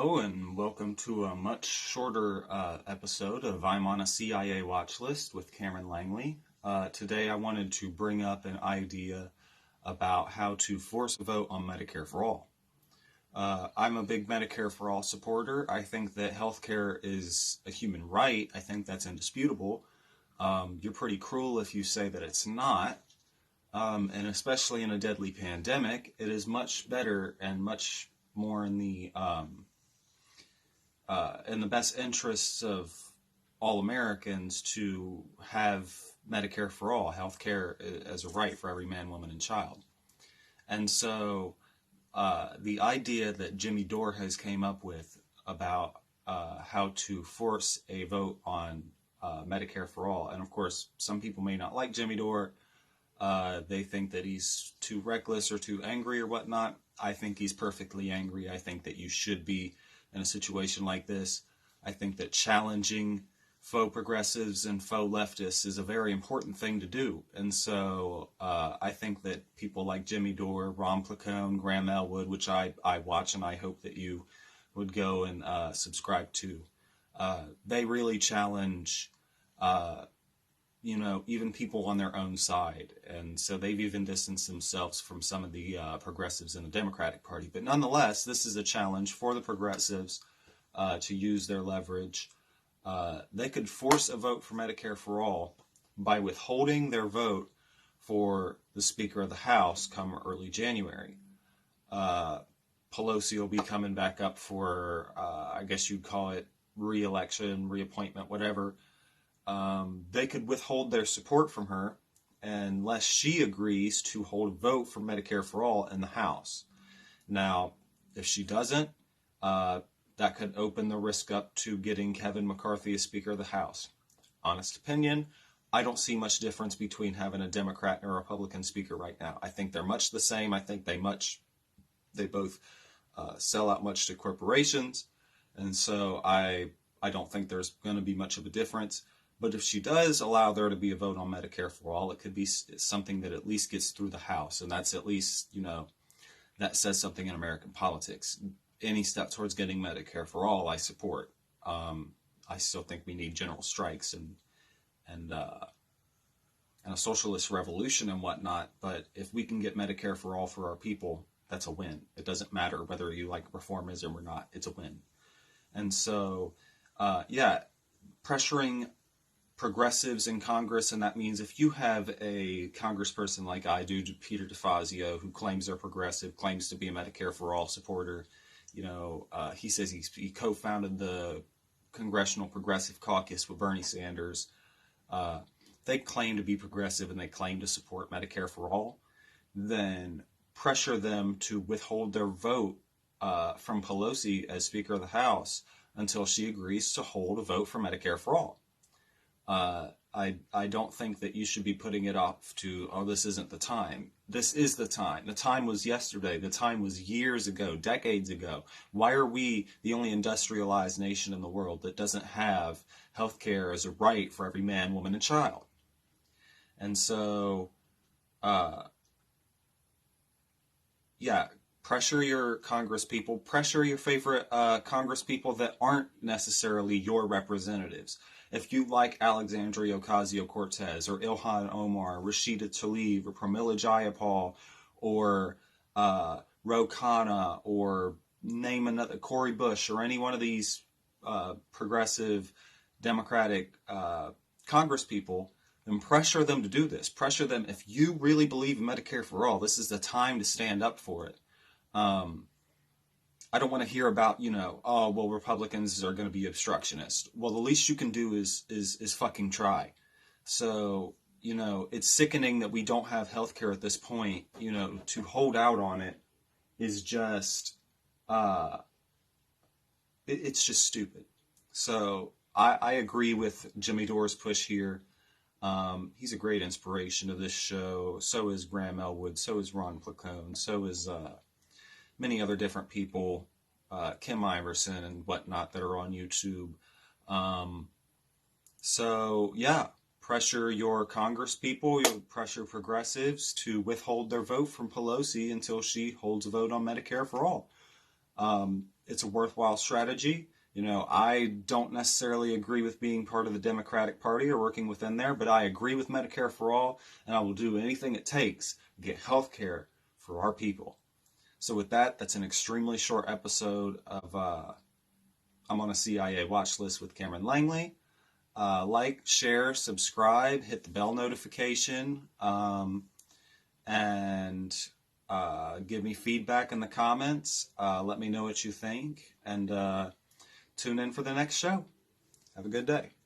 Hello and welcome to a much shorter episode of I'm on a CIA watch list with Cameron Langley. Today I wanted to bring up an idea about how to force a vote on Medicare for All. I'm a big Medicare for All supporter. I think that healthcare is a human right. I think that's indisputable. You're pretty cruel if you say that it's not. And especially in a deadly pandemic, it is much better and much more in the best interests of all Americans to have Medicare for all, health care as a right for every man, woman, and child. And so the idea that Jimmy Dore has came up with about how to force a vote on Medicare for all, and of course some people may not like Jimmy Dore. They think that he's too reckless or too angry or whatnot. I think he's perfectly angry. I think that you should be in a situation like this. I think that challenging faux progressives and faux leftists is a very important thing to do. And so I think that people like Jimmy Dore, Ron Placone, Graham Elwood, which I watch and I hope that you would go and subscribe to, they really challenge even people on their own side. And so they've even distanced themselves from some of the progressives in the Democratic Party. But nonetheless, this is a challenge for the progressives to use their leverage. They could force a vote for Medicare for all by withholding their vote for the Speaker of the House come early January. Pelosi will be coming back up for, I guess you'd call it re-election, reappointment, whatever. They could withhold their support from her unless she agrees to hold a vote for Medicare for all in the House. Now, if she doesn't, that could open the risk up to getting Kevin McCarthy as Speaker of the House. Honest opinion, I don't see much difference between having a Democrat and a Republican Speaker right now. I think they're much the same. I think they both sell out much to corporations, and so I don't think there's going to be much of a difference. But if she does allow there to be a vote on Medicare for all, it could be something that at least gets through the House. And that's at least, that says something in American politics. Any step towards getting Medicare for all, I support. I still think we need general strikes and a socialist revolution and whatnot. But if we can get Medicare for all for our people, that's a win. It doesn't matter whether you like reformism or not. It's a win. And so, pressuring progressives in Congress, and that means if you have a congressperson like I do, Peter DeFazio, who claims they're progressive, claims to be a Medicare for all supporter, he says he co-founded the Congressional Progressive Caucus with Bernie Sanders. They claim to be progressive and they claim to support Medicare for all. Then pressure them to withhold their vote from Pelosi as Speaker of the House until she agrees to hold a vote for Medicare for all. I don't think that you should be putting it off to, this isn't the time. This is the time. The time was yesterday. The time was years ago, decades ago. Why are we the only industrialized nation in the world that doesn't have health care as a right for every man, woman, and child? And so, pressure your congresspeople, pressure your favorite congresspeople that aren't necessarily your representatives. If you like Alexandria Ocasio-Cortez or Ilhan Omar, Rashida Tlaib, or Pramila Jayapal, or Ro Khanna, or name another, Cori Bush, or any one of these progressive Democratic congresspeople, then pressure them to do this. Pressure them. If you really believe in Medicare for all, this is the time to stand up for it. I don't want to hear about, Republicans are going to be obstructionist. Well, the least you can do is fucking try. So, it's sickening that we don't have health care at this point. To hold out on it is just, it's just stupid. So I agree with Jimmy Dore's push here. He's a great inspiration to this show. So is Graham Elwood. So is Ron Placone. So is many other different people, Kim Iverson and whatnot that are on YouTube. Pressure your congresspeople, pressure progressives to withhold their vote from Pelosi until she holds a vote on Medicare for all. it's a worthwhile strategy. You know, I don't necessarily agree with being part of the Democratic Party or working within there, but I agree with Medicare for All, and I will do anything it takes to get health care for our people. So with that, that's an extremely short episode of I'm on a CIA watch list with Cameron Langley. Like, share, subscribe, hit the bell notification, and give me feedback in the comments. Let me know what you think, and tune in for the next show. Have a good day.